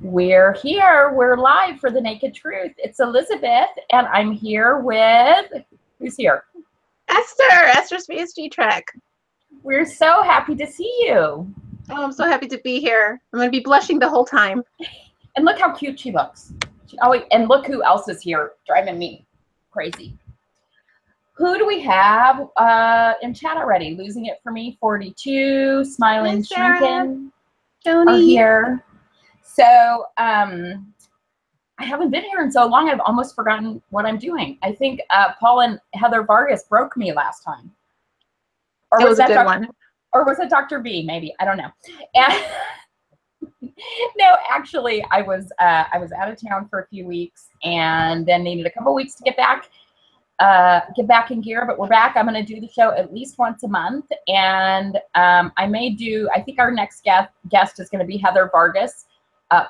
We're here. We're live for the Naked Truth. It's Elizabeth, and I'm here with, who's here? Esther. Esther's VSGTrek. We're so happy to see you. Oh, I'm so happy to be here. I'm going to be blushing the whole time. And look how cute she looks. Oh, and look who else is here, driving me crazy. Who do we have in chat already? Losing it for me, 42, Smiling, Shrinking are here. So I haven't been here in so long, I've almost forgotten what I'm doing. I think Paul and Heather Vargas broke me last time. Or it was a good one. Or was it Dr. B? Maybe, I don't know. And no, actually, I was out of town for a few weeks and then needed a couple weeks to get back in gear. But we're back. I'm going to do the show at least once a month, and I may do. I think our next guest is going to be Heather Vargas,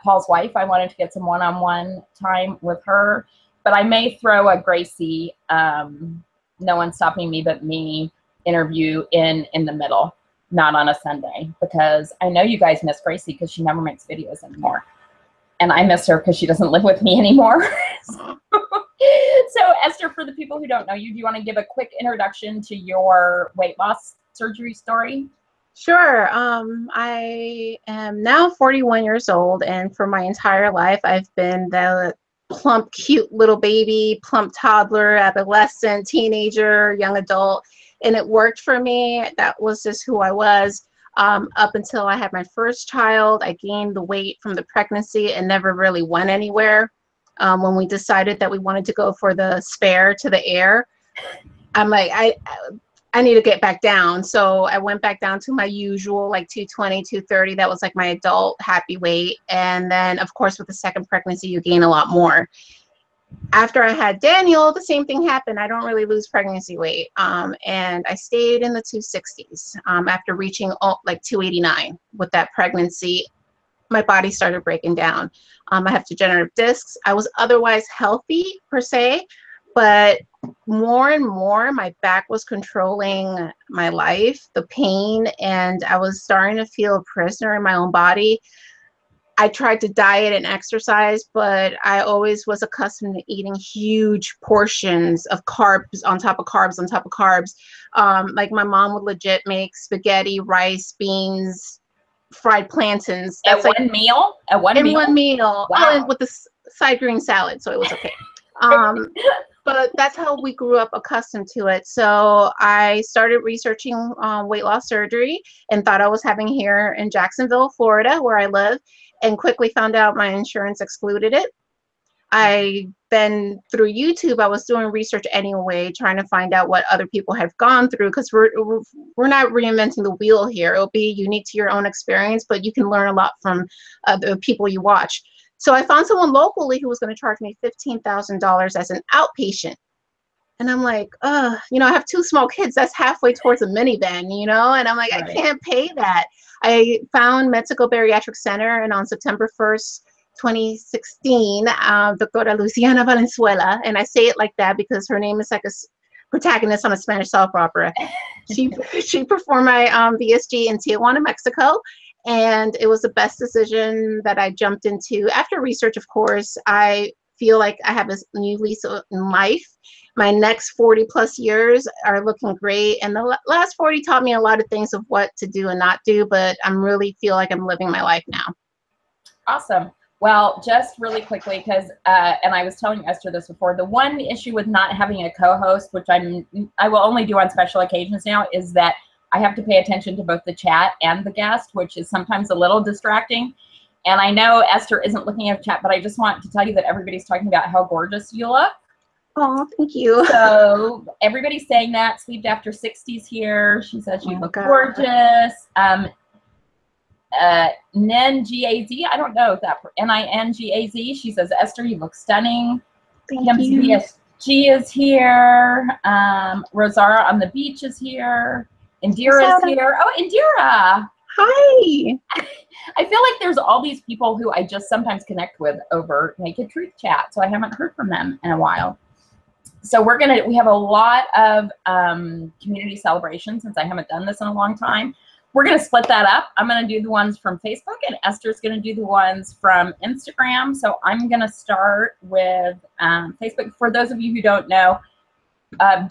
Paul's wife. I wanted to get some one-on-one time with her, but I may throw a Gracie, no one's stopping me but me interview in the middle. Not on a Sunday, because I know you guys miss Gracie because she never makes videos anymore. And I miss her because she doesn't live with me anymore. So Esther, for the people who don't know you, do you want to give a quick introduction to your weight loss surgery story? Sure. I am now 41 years old, and for my entire life, I've been the plump, cute little baby, plump toddler, adolescent, teenager, young adult. And it worked for me. That was just who I was up until I had my first child. I gained the weight from the pregnancy and never really went anywhere. When we decided that we wanted to go for the spare to the air, I'm like, I need to get back down. So I went back down to my usual, like 220, 230. That was like my adult happy weight. And then, of course, with the second pregnancy, you gain a lot more. After I had Daniel, the same thing happened. I don't really lose pregnancy weight. And I stayed in the 260s. After reaching like 289 with that pregnancy, my body started breaking down. I have degenerative discs. I was otherwise healthy per se, but more and more my back was controlling my life, the pain, and I was starting to feel a prisoner in my own body. I tried to diet and exercise, but I always was accustomed to eating huge portions of carbs on top of carbs on top of carbs. Like my mom would legit make spaghetti, rice, beans, fried plantains. That's at one meal? At one meal? In one meal. Wow. Oh, and with the side green salad, so it was okay. But that's how we grew up accustomed to it. So I started researching weight loss surgery and thought I was having here in Jacksonville, Florida, where I live, and quickly found out my insurance excluded it. I then, through YouTube, I was doing research anyway, trying to find out what other people have gone through, because we're not reinventing the wheel here. It'll be unique to your own experience, but you can learn a lot from the people you watch. So I found someone locally who was going to charge me $15,000 as an outpatient. And I'm like, you know, I have two small kids. That's halfway towards a minivan, you know? And I'm like, right. I can't pay that. I found Mexico Bariatric Center, and on September 1st, 2016, Doctora Luciana Valenzuela, and I say it like that because her name is like a protagonist on a Spanish soap opera. She performed my VSG in Tijuana, Mexico, and it was the best decision that I jumped into. After research, of course, I feel like I have a new lease in life. My next 40 plus years are looking great. And the last 40 taught me a lot of things of what to do and not do, but I'm really feel like I'm living my life now. Awesome. Well, just really quickly, because, and I was telling Esther this before, the one issue with not having a co-host, which I will only do on special occasions now, is that I have to pay attention to both the chat and the guest, which is sometimes a little distracting. And I know Esther isn't looking at the chat, but I just want to tell you that everybody's talking about how gorgeous you look. Oh, thank you. So everybody's saying that. Sleep After 60's here. She says you look gorgeous. Ningaz, I don't know if that, Ningaz, she says, Esther, you look stunning. Thank you. VSG is here. Rosara on the Beach is here. Indira is here. Oh, Indira. Hi. I feel like there's all these people who I just sometimes connect with over Naked Truth chat, so I haven't heard from them in a while. So we have a lot of community celebrations since I haven't done this in a long time. we're going to split that up. I'm going to do the ones from Facebook, and Esther's going to do the ones from Instagram. So I'm going to start with Facebook. For those of you who don't know,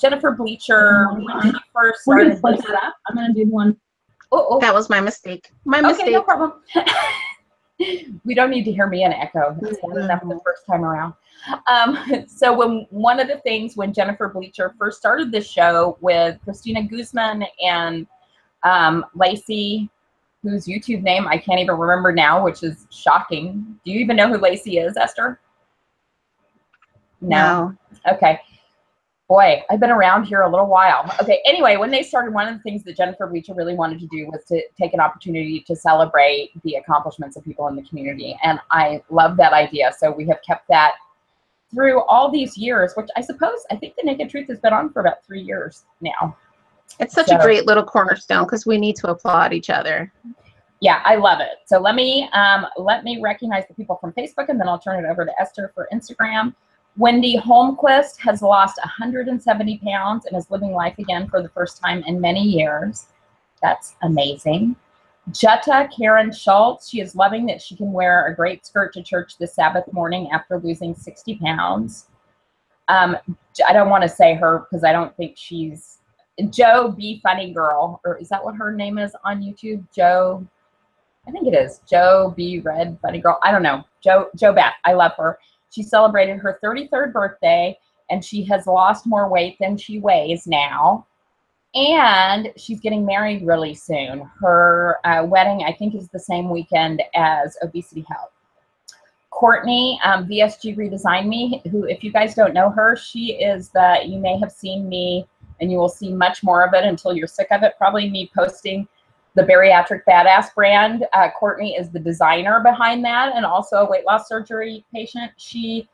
Jennifer Bleacher, when she first We're going to started split that up. I'm going to do the one. Oh, That was my mistake. okay, no problem. We don't need to hear me in echo. It's bad enough the first time around. So one of the things when Jennifer Bleacher first started this show with Christina Guzman and Lacey, whose YouTube name I can't even remember now, which is shocking. Do you even know who Lacey is, Esther? No. Okay. Boy, I've been around here a little while. Okay, anyway, when they started, one of the things that Jennifer Bleacher really wanted to do was to take an opportunity to celebrate the accomplishments of people in the community. And I love that idea. So we have kept that through all these years, which I think the Naked Truth has been on for about 3 years now. It's such a great little cornerstone because we need to applaud each other. Yeah, I love it. So let me recognize the people from Facebook, and then I'll turn it over to Esther for Instagram. Wendy Holmquist has lost 170 pounds and is living life again for the first time in many years. That's amazing. Jutta Karen Schultz, she is loving that she can wear a great skirt to church this Sabbath morning after losing 60 pounds. I don't want to say her because I don't think she's Joe B. Funny Girl, or is that what her name is on YouTube? Joe, I think it is. Joe B. Red Funny Girl. I don't know. Joe Beth. I love her. She celebrated her 33rd birthday, and she has lost more weight than she weighs now. And she's getting married really soon. Her wedding, I think, is the same weekend as Obesity Help. Courtney, VSG Redesign Me, who, if you guys don't know her, she is you may have seen me, and you will see much more of it until you're sick of it, probably me posting the Bariatric Badass brand. Courtney is the designer behind that, and also a weight loss surgery patient. She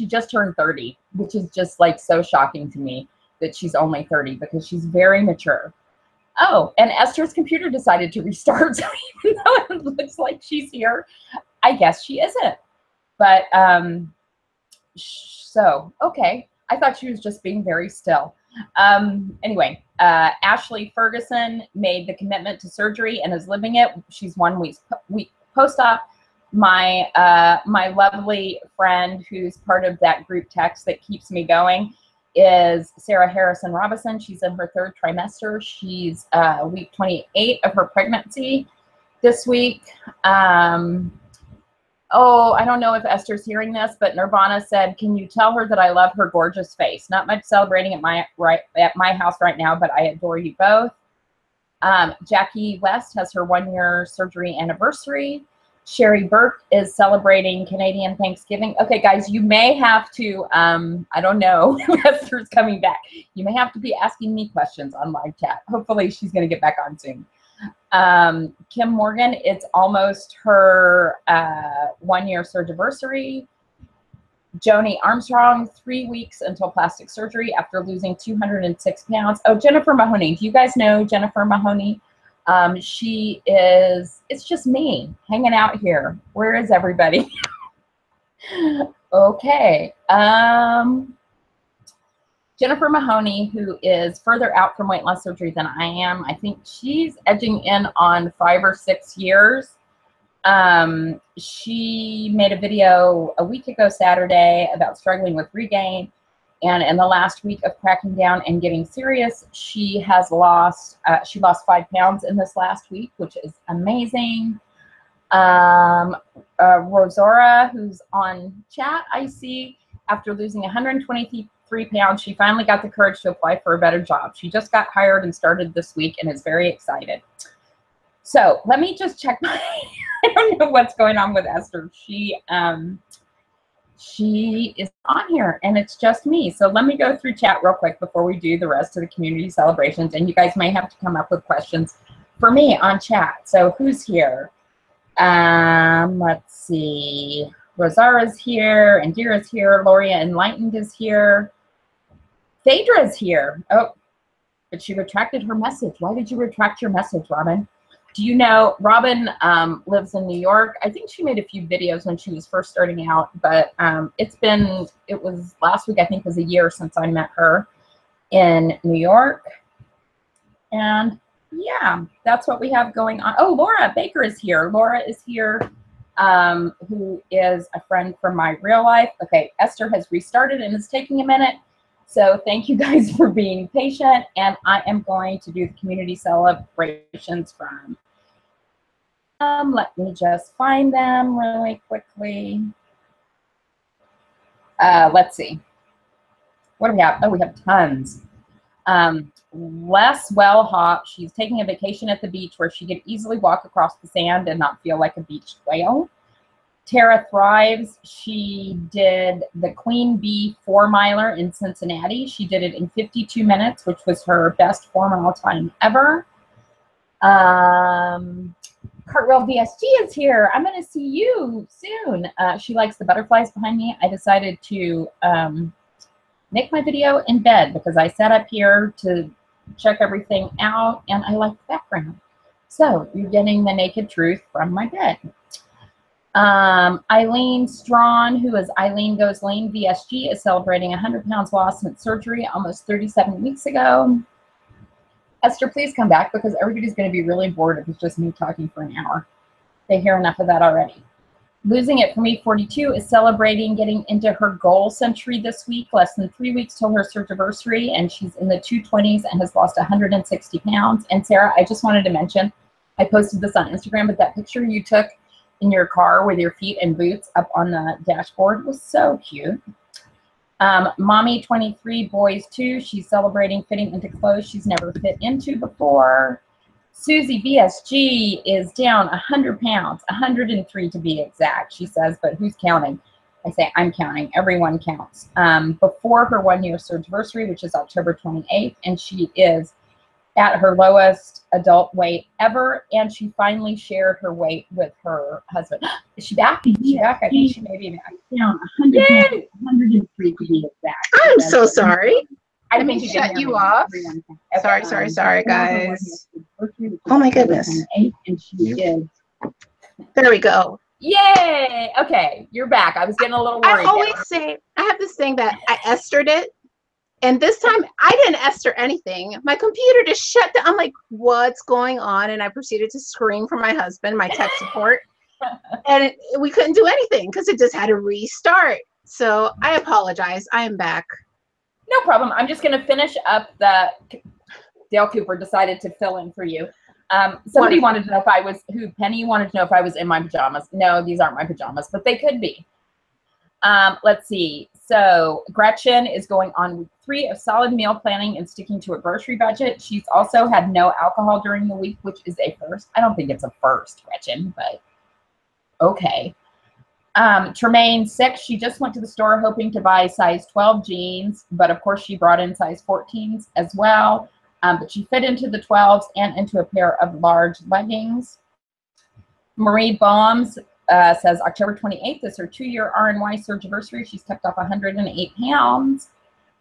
just turned 30, which is just like so shocking to me that she's only 30 because she's very mature. Oh, and Esther's computer decided to restart, so even though it looks like she's here, I guess she isn't. But, so, okay. I thought she was just being very still. Anyway, Ashley Ferguson made the commitment to surgery and is living it. She's 1 week post-op. My lovely friend who's part of that group text that keeps me going is Sarah Harrison Robinson. She's in her 3rd trimester. She's week 28 of her pregnancy this week. Oh, I don't know if Esther's hearing this, but Nirvana said, "Can you tell her that I love her gorgeous face? Not much celebrating at my house right now, but I adore you both." Jackie West has her 1-year surgery anniversary. Sherry Burke is celebrating Canadian Thanksgiving. Okay, guys, you may have to, I don't know if Esther's coming back. You may have to be asking me questions on live chat. Hopefully she's going to get back on soon. Kim Morgan, it's almost her 1-year surgiversary. Joni Armstrong, 3 weeks until plastic surgery after losing 206 pounds. Oh, Jennifer Mahoney. Do you guys know Jennifer Mahoney? She is, it's just me hanging out here. Where is everybody? Okay. Jennifer Mahoney, who is further out from weight loss surgery than I am. I think she's edging in on 5 or 6 years. She made a video a week ago Saturday about struggling with regain. And in the last week of cracking down and getting serious, she has lost, she lost 5 pounds in this last week, which is amazing. Rosora, who's on chat, I see, after losing 123 pounds, she finally got the courage to apply for a better job. She just got hired and started this week and is very excited. So let me just check my, I don't know what's going on with Esther. She is on here and it's just me. So let me go through chat real quick before we do the rest of the community celebrations. And you guys may have to come up with questions for me on chat. So who's here? Let's see. Rosara's here, Indira's here, Loria Enlightened is here. Phaedra's here. Oh, but she retracted her message. Why did you retract your message, Robin? Do you know, Robin lives in New York. I think she made a few videos when she was first starting out, but it was last week, I think was a year since I met her in New York. And yeah, that's what we have going on. Oh, Laura Baker is here. Laura is here, who is a friend from my real life. Okay, Esther has restarted and is taking a minute. So thank you guys for being patient. And I am going to do the community celebrations from, let me just find them really quickly. Let's see. What do we have? Oh, we have tons. Les Wellhop, she's taking a vacation at the beach where she could easily walk across the sand and not feel like a beached whale. Tara Thrives, she did the Queen Bee 4-miler in Cincinnati. She did it in 52 minutes, which was her best 4-mile time ever. Cartwheel VSG is here. I'm going to see you soon. She likes the butterflies behind me. I decided to make my video in bed because I sat up here to check everything out and I like the background. So you're getting the naked truth from my bed. Eileen Strawn, who is Eileen Goes Lean VSG, is celebrating 100 pounds lost since surgery almost 37 weeks ago. Esther, please come back because everybody's going to be really bored if it's just me talking for an hour. They hear enough of that already. Losing It For Me 42 is celebrating getting into her goal century this week, less than 3 weeks till her surgery, and she's in the 220s and has lost 160 pounds. And Sarah, I just wanted to mention, I posted this on Instagram, but that picture you took in your car with your feet and boots up on the dashboard was so cute. Mommy 23, Boys 2, she's celebrating fitting into clothes she's never fit into before. Susie VSG is down 100 pounds, 103 to be exact, she says, but who's counting? I say, I'm counting. Everyone counts. Before her 1-year surgery, which is October 28th, and she is at her lowest adult weight ever, and she finally shared her weight with her husband. Is she back? Is she back? I think she may be back. Down 100 pounds, 103 to be exact. I'm so sorry. I Let think me you shut can you hear me. off. Okay. Sorry, guys. Oh my goodness. And she did. There we go. Yay! Okay, you're back. I was getting a little I worried. always say, I have this thing that I Estered it. And this time I didn't Esther anything. My computer just shut down. I'm like, what's going on? And I proceeded to scream for my husband, my tech support. And we couldn't do anything because it just had to restart. So I apologize. I am back. No problem. I'm just going to finish up the Dale Cooper decided to fill in for you. Somebody wanted to know if I was, Penny wanted to know if I was in my pajamas. No, these aren't my pajamas, but they could be. Let's see. So Gretchen is going on week 3 of solid meal planning and sticking to a grocery budget. She's also had no alcohol during the week, which is a first. I don't think it's a first, Gretchen, but okay. Tremaine 6, she just went to the store hoping to buy size 12 jeans, but of course she brought in size 14s as well. But she fit into the 12s and into a pair of large leggings. Marie Bombs says October 28th is her 2-year RNY surgery. She's kept off 108 pounds.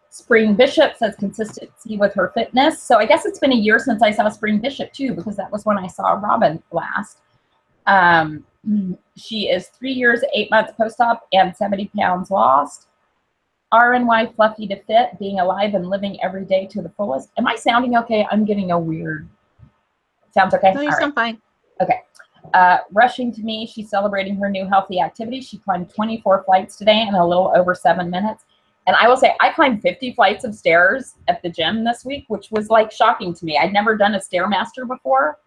Spring Bishop says consistency with her fitness. So I guess it's been a year since I saw Spring Bishop too, because that was when I saw Robin last. She is 3 years, 8 months post-op and 70 pounds lost. RNY Fluffy to Fit, being alive and living every day to the fullest. Am I sounding okay? I'm getting a weird. Sounds okay? No, you sound fine. Okay. Rushing to Me, she's celebrating her new healthy activity. She climbed 24 flights today in a little over 7 minutes. And I will say, I climbed 50 flights of stairs at the gym this week, which was like shocking to me. I'd never done a Stairmaster before.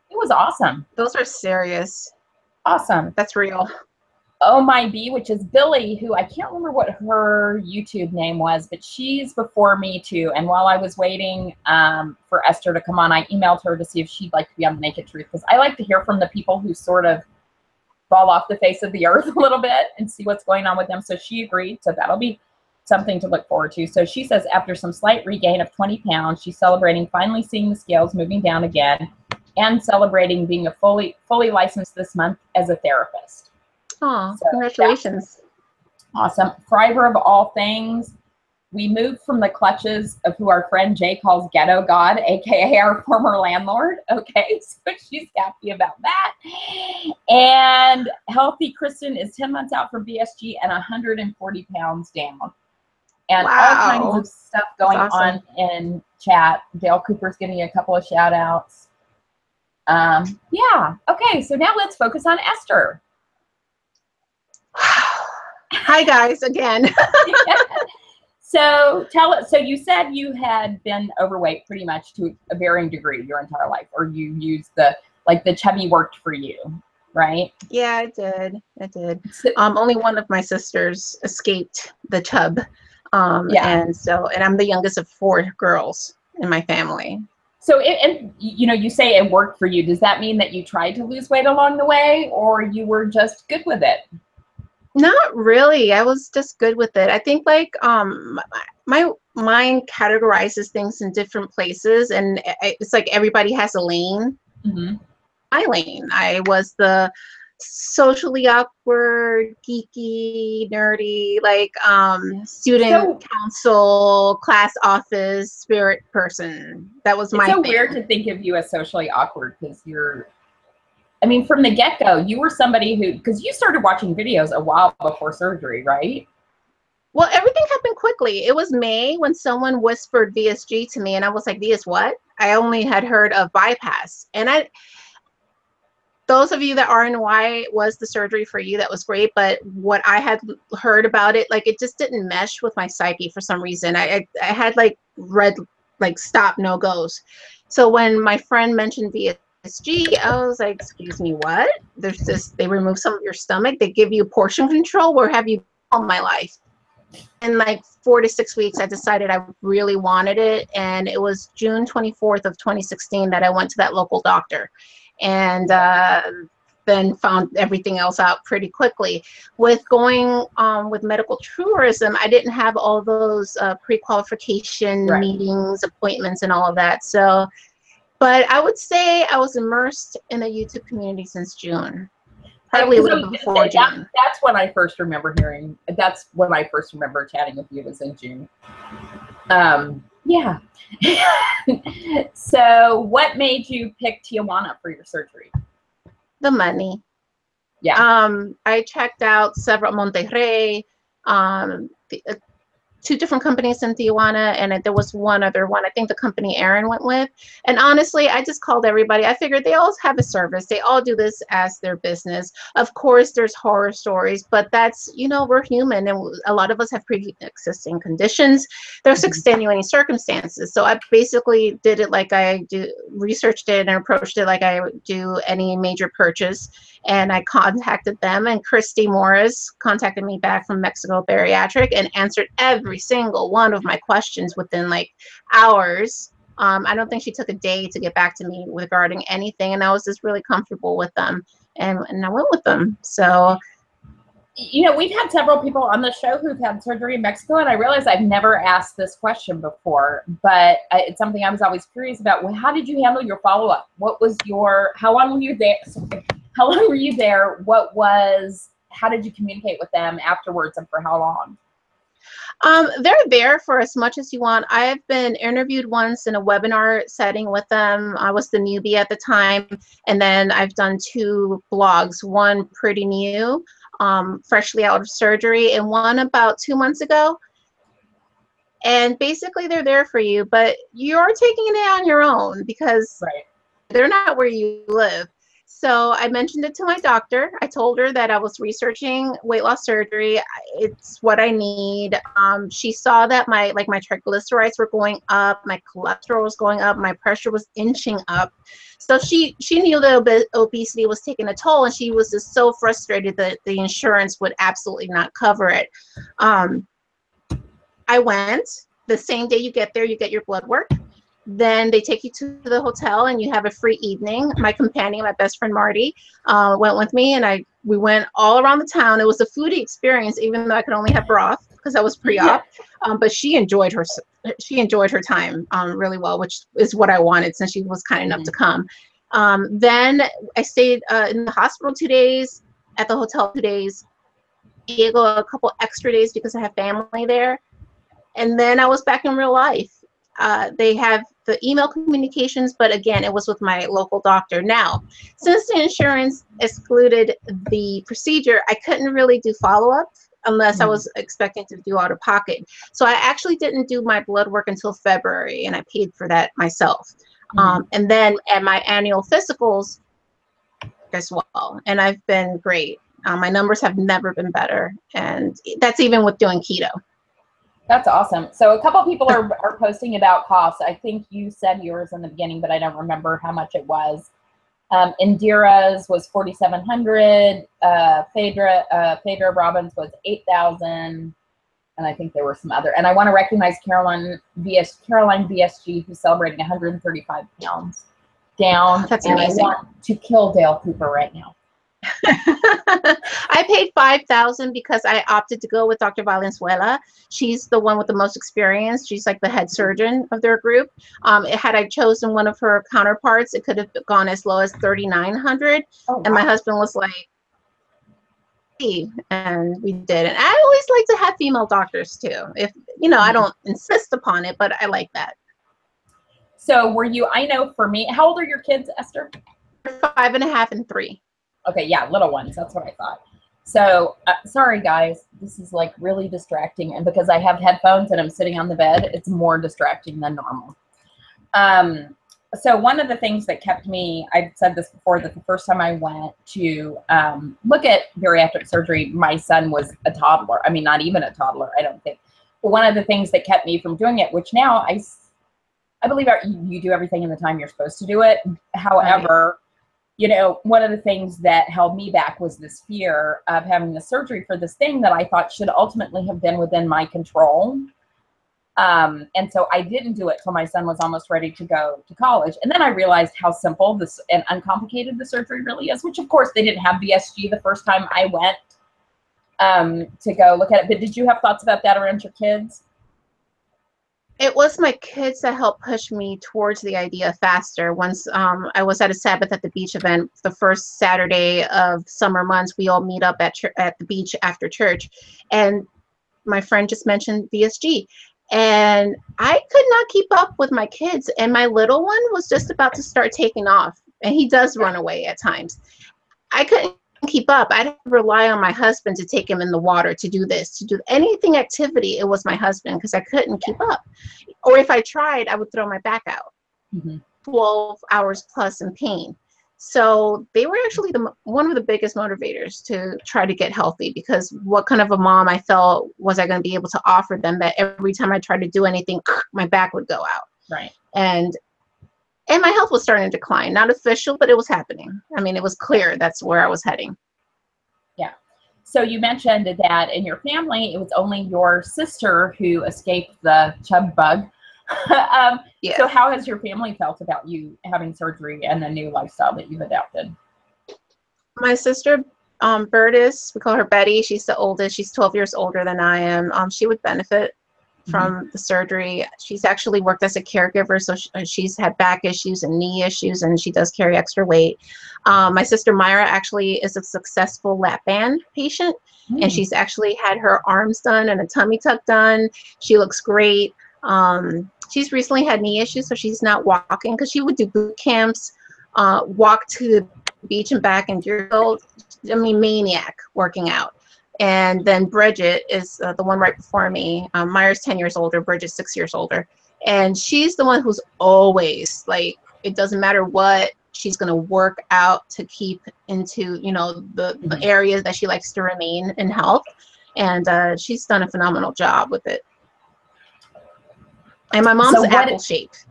It was awesome. Those are serious. Awesome. That's real. Oh My Bee, which is Billy, who I can't remember what her YouTube name was, but she's before me too. And while I was waiting for Esther to come on, I emailed her to see if she'd like to be on The Naked Truth, because I like to hear from the people who sort of fall off the face of the earth a little bit and see what's going on with them. So she agreed. So that'll be something to look forward to. So she says after some slight regain of 20 pounds, she's celebrating finally seeing the scales moving down again and celebrating being a fully licensed this month as a therapist. Oh, so congratulations. Awesome. Thriver of all things. We moved from the clutches of who our friend Jay calls Ghetto God, aka our former landlord. Okay, so she's happy about that. And Healthy Kristen is 10 months out from VSG and 140 pounds down. And all kinds of stuff going on in chat. Dale Cooper's giving you a couple of shout outs. Yeah. Okay. So now let's focus on Esther. Hi guys again. So tell us, so you said you had been overweight pretty much to a varying degree your entire life, or you used the chubby worked for you, right? Yeah, I did. So, Only one of my sisters escaped the chub. yeah. And I'm the youngest of 4 girls in my family. So, and you know, you say it worked for you. Does that mean that you tried to lose weight along the way, or you were just good with it? Not really. I was just good with it. I think like my mind categorizes things in different places, and it's like everybody has a lane. Mm-hmm. My lane. I was the socially awkward, geeky, nerdy, like student council, class office, spirit person. That was my It's so thing. weird to think of you as socially awkward because I mean, from the get-go, you were somebody who, because you started watching videos a while before surgery, right? Well, everything happened quickly. It was May when someone whispered VSG to me, and I was like, VS what? I only had heard of bypass. And those of you that are in why was the surgery for you, that was great. But what I had heard about it, like it just didn't mesh with my psyche for some reason. I had like read like stop, no goes. So when my friend mentioned VSG, I was like, excuse me, what? There's this, they remove some of your stomach, they give you portion control. Where have you been all my life? In like 4 to 6 weeks, I decided I really wanted it. And it was June 24th of 2016 that I went to that local doctor. And then found everything else out pretty quickly. With going with medical tourism, I didn't have all those pre-qualification meetings, appointments, and all of that. So, but I would say I was immersed in the YouTube community since June. Probably a little bit before June. That's when I first remember that's when I first remember chatting with you, was in June. Yeah. So what made you pick Tijuana for your surgery? The money. Yeah. I checked out several, Monterrey, 2 different companies in Tijuana, and there was one other one, I think the company Aaron went with. And honestly, I just called everybody. I figured they all have a service. They all do this as their business. Of course, there's horror stories, but that's, you know, we're human, and a lot of us have pre-existing conditions. There's extenuating circumstances. So I basically did it like I do, researched it and approached it like I do any major purchase. And I contacted them, and Christy Morris contacted me back from Mexico Bariatric and answered every single one of my questions within like hours. I don't think she took a day to get back to me regarding anything, and I was just really comfortable with them, and I went with them. So, you know, we've had several people on the show who've had surgery in Mexico, and I realize I've never asked this question before, but it's something I was always curious about. Well, how did you handle your follow-up? How long were you there? How long were you there? How did you communicate with them afterwards, and for how long? They're there for as much as you want. I have been interviewed once in a webinar setting with them. I was the newbie at the time. And then I've done 2 blogs, one pretty new, freshly out of surgery, and one about 2 months ago. And basically they're there for you, but you're taking it on your own because they're not where you live. So I mentioned it to my doctor. I told her that I was researching weight loss surgery. It's what I need. She saw that my triglycerides were going up, my cholesterol was going up, my pressure was inching up. So she knew that obesity was taking a toll, and she was just so frustrated that the insurance would absolutely not cover it. I went. The same day you get there, you get your blood work. Then they take you to the hotel and you have a free evening. My companion, my best friend Marty, went with me, and we went all around the town. It was a foodie experience, even though I could only have broth because I was pre-op. But she enjoyed her time really well, which is what I wanted since she was kind enough to come. Then I stayed in the hospital 2 days, at the hotel 2 days, Diego a couple extra days because I have family there. And then I was back in real life. They have the email communications, but again, it was with my local doctor. Now, since the insurance excluded the procedure, I couldn't really do follow-up unless I was expecting to do out of pocket. So I actually didn't do my blood work until February, and I paid for that myself. And then at my annual physicals as well, and I've been great. My numbers have never been better, and that's even with doing keto. That's awesome. So a couple people are posting about costs. I think you said yours in the beginning, but I don't remember how much it was. Indira's was $4,700. Phaedra Robbins was $8,000, and I think there were some other. And I want to recognize Caroline VSG, who's celebrating 135 pounds down. That's and amazing. I want to kill Dale Cooper right now. I paid $5,000 because I opted to go with Dr. Valenzuela. She's the one with the most experience. She's like the head surgeon of their group. Had I chosen one of her counterparts, it could have gone as low as $3,900. Oh, wow. And my husband was like, hey, and we did. And I always like to have female doctors too. If I don't insist upon it, but I like that. So were you? I know for me, how old are your kids, Esther? 5.5 and 3. Okay, yeah, little ones. That's what I thought. So, sorry, guys. This is like really distracting. And because I have headphones and I'm sitting on the bed, it's more distracting than normal. So one of the things that kept me, I've said this before, that the first time I went to look at bariatric surgery, my son was a toddler. I mean, not even a toddler, I don't think. But one of the things that kept me from doing it, which now I believe you do everything in the time you're supposed to do it. However, one of the things that held me back was this fear of having the surgery for this thing that I thought should ultimately have been within my control. And so I didn't do it till my son was almost ready to go to college. And then I realized how simple this and uncomplicated the surgery really is, which of course they didn't have VSG the first time I went to go look at it. But did you have thoughts about that around your kids? It was my kids that helped push me towards the idea faster. Once I was at a Sabbath at the beach event, the first Saturday of summer months, we all meet up at the beach after church. And my friend just mentioned VSG. And I could not keep up with my kids. And my little one was just about to start taking off. And he does run away at times. I couldn't keep up. I'd rely on my husband to take him in the water, to do this, to do anything activity. It was my husband, because I couldn't keep up. Or if I tried, I would throw my back out. 12 hours plus in pain. So they were actually one of the biggest motivators to try to get healthy, because what kind of a mom I felt was I going to be able to offer them that every time I tried to do anything, my back would go out. Right. And my health was starting to decline. Not official, but it was happening. I mean, it was clear that's where I was heading. Yeah. So you mentioned that in your family, it was only your sister who escaped the chub bug. Yeah. So how has your family felt about you having surgery and the new lifestyle that you've adapted? My sister, Bertis, we call her Betty. She's the oldest. She's 12 years older than I am. She would benefit from the surgery. She's actually worked as a caregiver, so she's had back issues and knee issues, and she does carry extra weight. My sister Myra actually is a successful lap band patient, and she's actually had her arms done and a tummy tuck done. She looks great. She's recently had knee issues, so she's not walking, because she would do boot camps, walk to the beach and back in Deerfield. I mean, maniac working out. And then Bridget is the one right before me. Myra's 10 years older, Bridget's 6 years older. And she's the one who's always, like, it doesn't matter what, she's going to work out to keep into, the areas that she likes to remain in health. And she's done a phenomenal job with it. And my mom's apple shaped.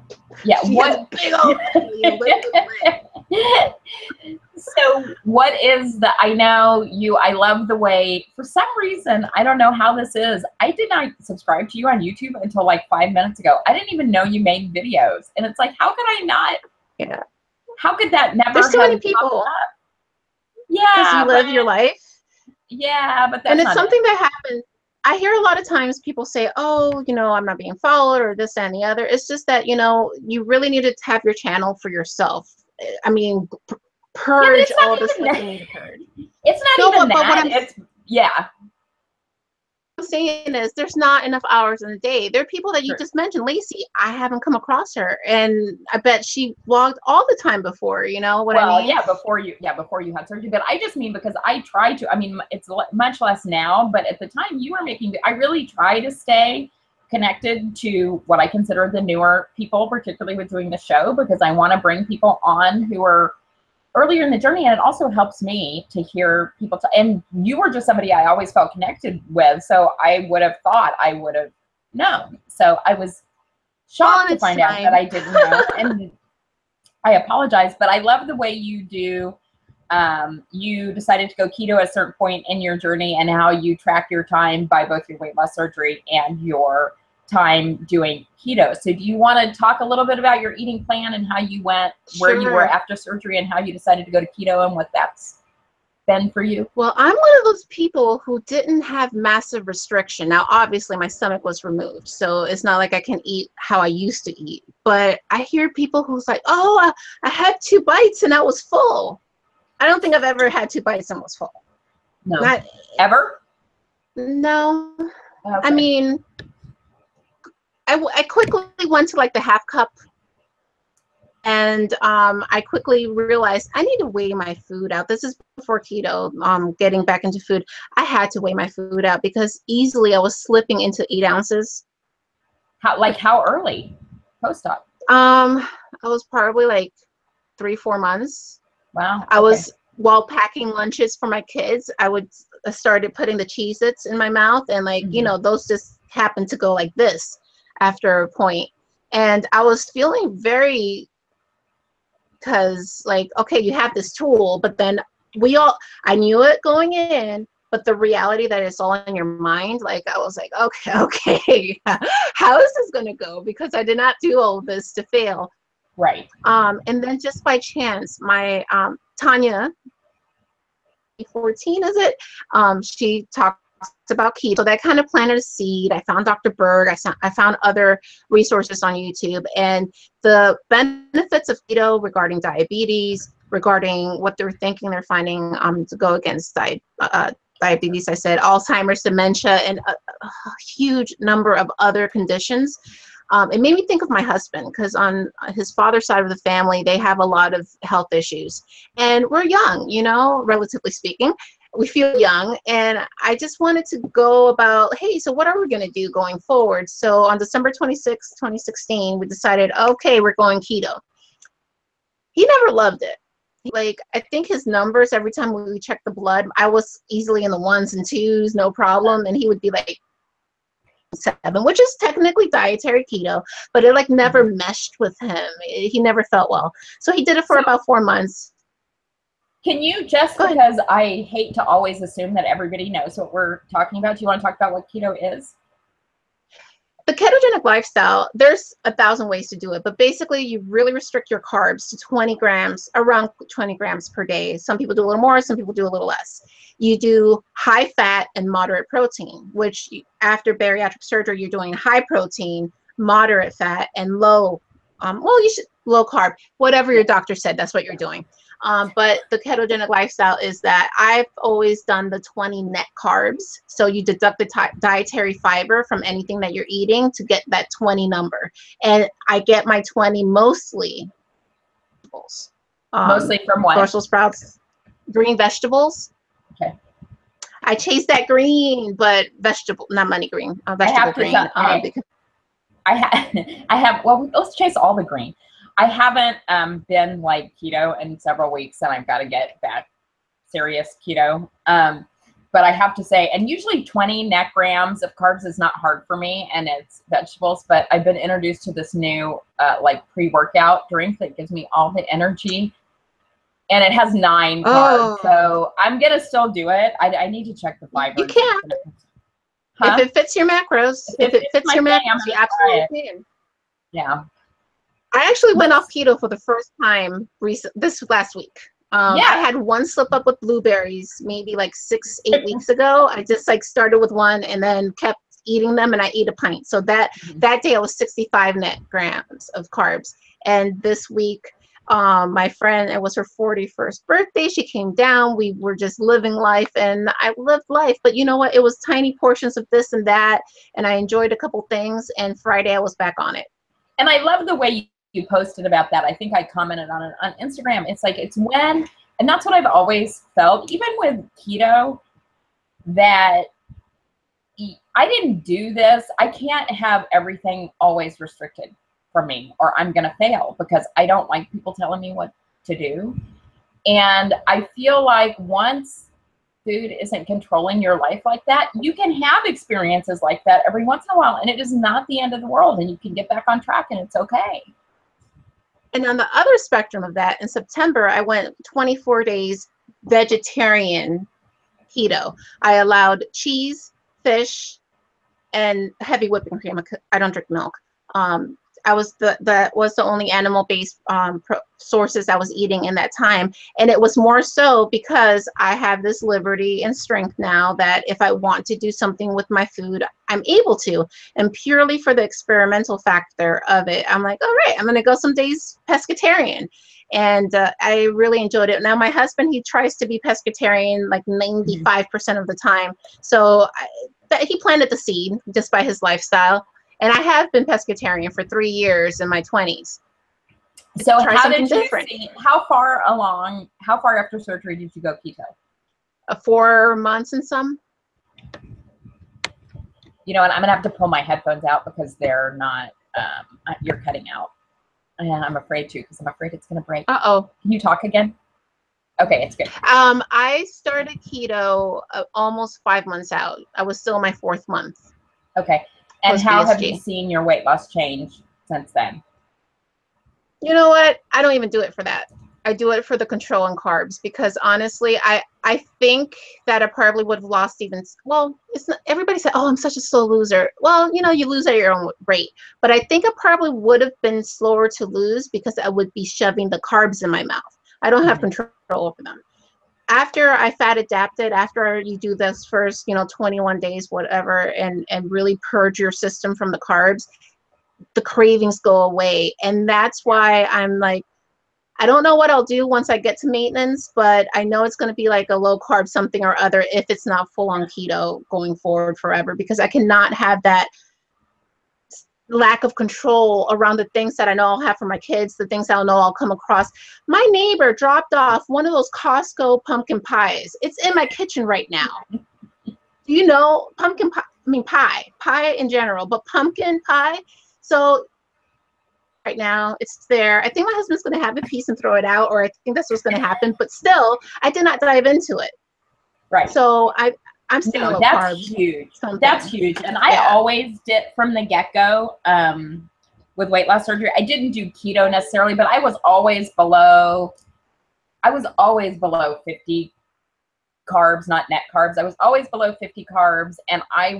Yeah. She has big old So what is I know you, I love the way, for some reason, I don't know how this is. I did not subscribe to you on YouTube until like 5 minutes ago. I didn't even know you made videos. And it's like, how could I not? Yeah. How could that never There's so many people. Yeah. Because you live your life. Yeah, but that's and it's something that happens. I hear a lot of times people say, oh, I'm not being followed, or this and the other. It's just that, you really need to have your channel for yourself. I mean, purge all the stuff you need to purge. It's not even that. It's, yeah. saying is there's not enough hours in the day. There are people that you just mentioned, Lacey. I haven't come across her, and I bet she vlogged all the time before. You know what I mean? Yeah, before you had surgery. But I just mean because I try to. I mean, it's much less now, but at the time you were making, I really try to stay connected to what I consider the newer people, particularly with doing the show, because I want to bring people on who are earlier in the journey, and it also helps me to hear people. And you were just somebody I always felt connected with, so I would have thought I would have known. So I was shocked to find out that I didn't know, and I apologize. But I love the way you do. You decided to go keto at a certain point in your journey, and how you track your time by both your weight loss surgery and your time doing keto. So do you want to talk a little bit about your eating plan and how you went, where you were after surgery, and how you decided to go to keto and what that's been for you? Well, I'm one of those people who didn't have massive restriction. Now, obviously my stomach was removed, so it's not like I can eat how I used to eat, but I hear people who's like, oh, I had 2 bites and I was full. I don't think I've ever had 2 bites and was full. No. Not ever? No. Okay. I mean, I quickly went to like the half cup, and I quickly realized I need to weigh my food out. This is before keto, getting back into food. I had to weigh my food out because easily I was slipping into 8 ounces. How early? Post-op? I was probably like 3-4 months. Wow. I was, while packing lunches for my kids, I started putting the Cheez-Its in my mouth, and like, you know, those just happened to go like this after a point. And I was feeling very, because like, okay, you have this tool, but then I knew it going in, but the reality that it's all in your mind, like I was like, okay, how is this going to go? Because I did not do all of this to fail. Right. And then just by chance, my Tanya, 14 is it? She talked about keto, so that kind of planted a seed. I found Dr. Berg. I found other resources on YouTube, and the benefits of keto regarding diabetes, regarding what they're thinking they're finding to go against diabetes. I said Alzheimer's, dementia, and a huge number of other conditions. It made me think of my husband, because on his father's side of the family, they have a lot of health issues. And we're young, you know, relatively speaking. We feel young. And I just wanted to go about, hey, so what are we going to do going forward? So on December 26, 2016, we decided, okay, we're going keto. He never loved it. Like, I think his numbers, every time we checked the blood, I was easily in the 1s and 2s, no problem. And he would be like 7, which is technically dietary keto, but it like never meshed with him. He never felt well. So he did it for about 4 months. Can you, just because I hate to always assume that everybody knows what we're talking about, do you want to talk about what keto is? The ketogenic lifestyle, there's 1,000 ways to do it, but basically you really restrict your carbs to 20 grams, around 20 grams per day. Some people do a little more, some people do a little less. You do high fat and moderate protein, which after bariatric surgery, you're doing high protein, moderate fat, and low, low carb, whatever your doctor said, that's what you're doing. But the ketogenic lifestyle is that I've always done the 20 net carbs. So you deduct the dietary fiber from anything that you're eating to get that 20 number. And I get my 20 mostly vegetables. Mostly from what? Brussels sprouts, green vegetables. Okay. I chase that green, but vegetable, not money green, vegetable green. Well, let's chase all the green. I haven't been like keto in several weeks, and I've got to get back serious keto. But I have to say, and usually 20 net grams of carbs is not hard for me, and it's vegetables, but I've been introduced to this new like pre-workout drink that gives me all the energy, and it has 9 carbs. So I'm going to still do it. I need to check the fiber. You can. Huh? If it fits your macros, if it fits your macros, you absolutely can. Yeah. I actually went off keto for the first time this last week. I had one slip up with blueberries maybe like 6-8 weeks ago. I just like started with one and then kept eating them, and I ate a pint. So that day I was 65 net grams of carbs. And this week My friend, it was her 41st birthday. She came down. We were just living life, and I lived life. But you know what? It was tiny portions of this and that, and I enjoyed a couple things. And Friday, I was back on it. And I love the way you posted about that. I think I commented on it on Instagram. It's like, it's when, and that's what I've always felt, even with keto, that I didn't do this. I can't have everything always restricted for me, or I'm going to fail, because I don't like people telling me what to do. And I feel like once food isn't controlling your life like that, you can have experiences like that every once in a while, and it is not the end of the world, and you can get back on track, and it's okay. And on the other spectrum of that, in September, I went 24 days vegetarian keto. I allowed cheese, fish, and heavy whipping cream. I don't drink milk. That was the only animal-based sources I was eating in that time. And it was more so because I have this liberty and strength now that if I want to do something with my food, I'm able to. And purely for the experimental factor of it, I'm like, all right, I'm going to go some days pescatarian. And I really enjoyed it. Now my husband, he tries to be pescatarian like 95% of the time. So he planted the seed just by his lifestyle. And I have been pescatarian for 3 years in my 20s. So how did you see, how far after surgery did you go keto? 4 months and some. You know, and I'm going to have to pull my headphones out because they're not, you're cutting out. And I'm afraid to, because I'm afraid it's going to break. Uh-oh. Can you talk again? Okay, it's good. I started keto almost 5 months out. I was still in my 4th month. Okay. And how have you seen your weight loss change since then? You know what? I don't even do it for that. I do it for the control on carbs, because honestly, I think that I probably would have lost even, well, it's not, everybody said, oh, I'm such a slow loser. Well, you know, you lose at your own rate. But I think I probably would have been slower to lose because I would be shoving the carbs in my mouth. I don't have control over them. After I fat adapted, after you do this first, 21 days, whatever, and really purge your system from the carbs, the cravings go away. And that's why I'm like, I don't know what I'll do once I get to maintenance, but I know it's going to be like a low carb something or other if it's not full on keto going forward forever, because I cannot have that lack of control around the things that I know I'll have for my kids, the things I'll know I'll come across. My neighbor dropped off one of those Costco pumpkin pies. It's in my kitchen right now. Do you know pumpkin pie? I mean, pie in general, but pumpkin pie. So right now it's there. I think my husband's going to have a piece and throw it out, or I think that's what's going to happen. But still, I did not dive into it. Right. So I'm still that's huge. That's huge. And I always did from the get-go with weight loss surgery. I didn't do keto necessarily, but I was always below 50 carbs, not net carbs. I was always below 50 carbs, and I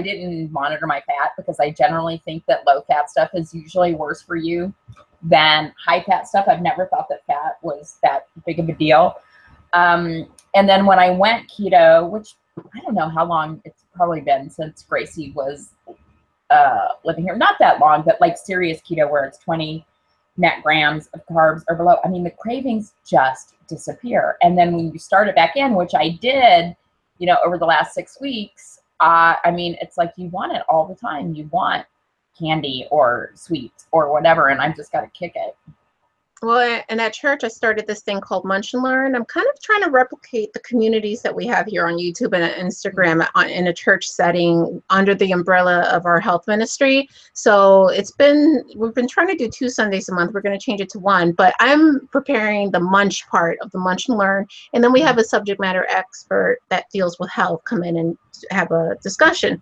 didn't monitor my fat because I generally think that low fat stuff is usually worse for you than high fat stuff. I've never thought that fat was that big of a deal. And then when I went keto, which I don't know how long it's probably been since Gracie was living here. Not that long, but like serious keto where it's 20 net grams of carbs or below. I mean, the cravings just disappear. And then when you start it back in, which I did, over the last 6 weeks, I mean, it's like you want it all the time. You want candy or sweets or whatever, and I've just got to kick it. Well, and at church, I started this thing called Munch and Learn. I'm kind of trying to replicate the communities that we have here on YouTube and Instagram in a church setting under the umbrella of our health ministry. So we've been trying to do 2 Sundays a month. We're going to change it to 1, but I'm preparing the Munch part of the Munch and Learn. And then we have a subject matter expert that deals with health come in and have a discussion.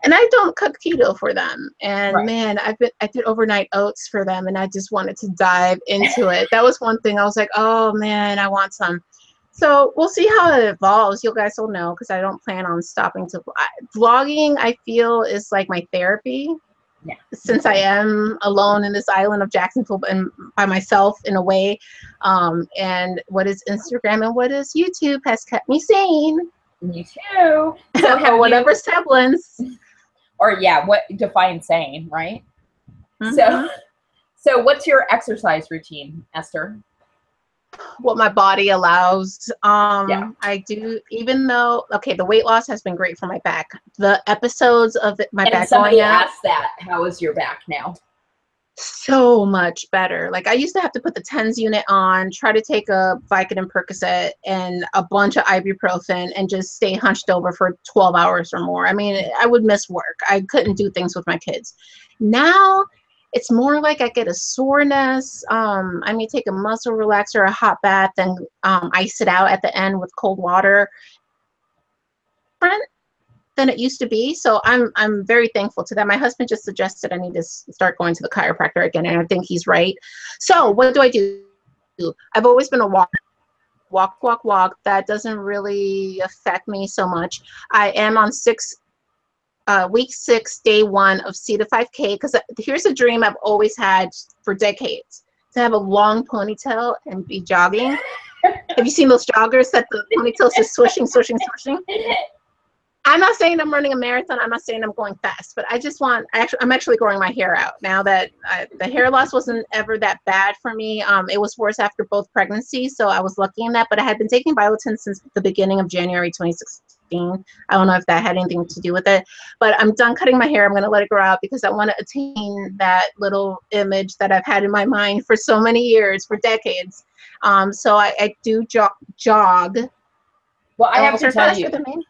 And I don't cook keto for them. And man, I did overnight oats for them, and I just wanted to dive into it. That was one thing I was like, oh man, I want some. So we'll see how it evolves. You guys will know, because I don't plan on stopping to vlogging. I feel is like my therapy. Yeah. Since I am alone in this island of Jacksonville and by myself in a way. And what is Instagram and what is YouTube has kept me sane. Me too. So for whatever semblance. Or what define sane, right? Mm-hmm. So what's your exercise routine, Esther? What my body allows. Yeah. I do, even though, okay, the weight loss has been great for my back. The episodes of my back somebody going out, asked that, how is your back now? so much better. Like I used to have to put the TENS unit on, try to take a Vicodin Percocet and a bunch of ibuprofen and just stay hunched over for 12 hours or more. I mean, I would miss work. I couldn't do things with my kids. Now it's more like I get a soreness. I may take a muscle relaxer, a hot bath, and ice it out at the end with cold water. Different than it used to be. So I'm very thankful to that. My husband just suggested I need to start going to the chiropractor again, and I think he's right. So what do? I've always been a walk. That doesn't really affect me so much. I am on week 6, day 1 of C to 5K, because here's a dream I've always had for decades, to have a long ponytail and be jogging. Have you seen those joggers that the ponytail's just swishing? I'm not saying I'm running a marathon. I'm not saying I'm going fast, but I just want, I'm actually growing my hair out now that the hair loss wasn't ever that bad for me. It was worse after both pregnancies, so I was lucky in that, but I had been taking biotin since the beginning of January 2016. I don't know if that had anything to do with it, but I'm done cutting my hair. I'm going to let it grow out because I want to attain that little image that I've had in my mind for so many years, for decades. So I do jog. Well, I have to tell you, me.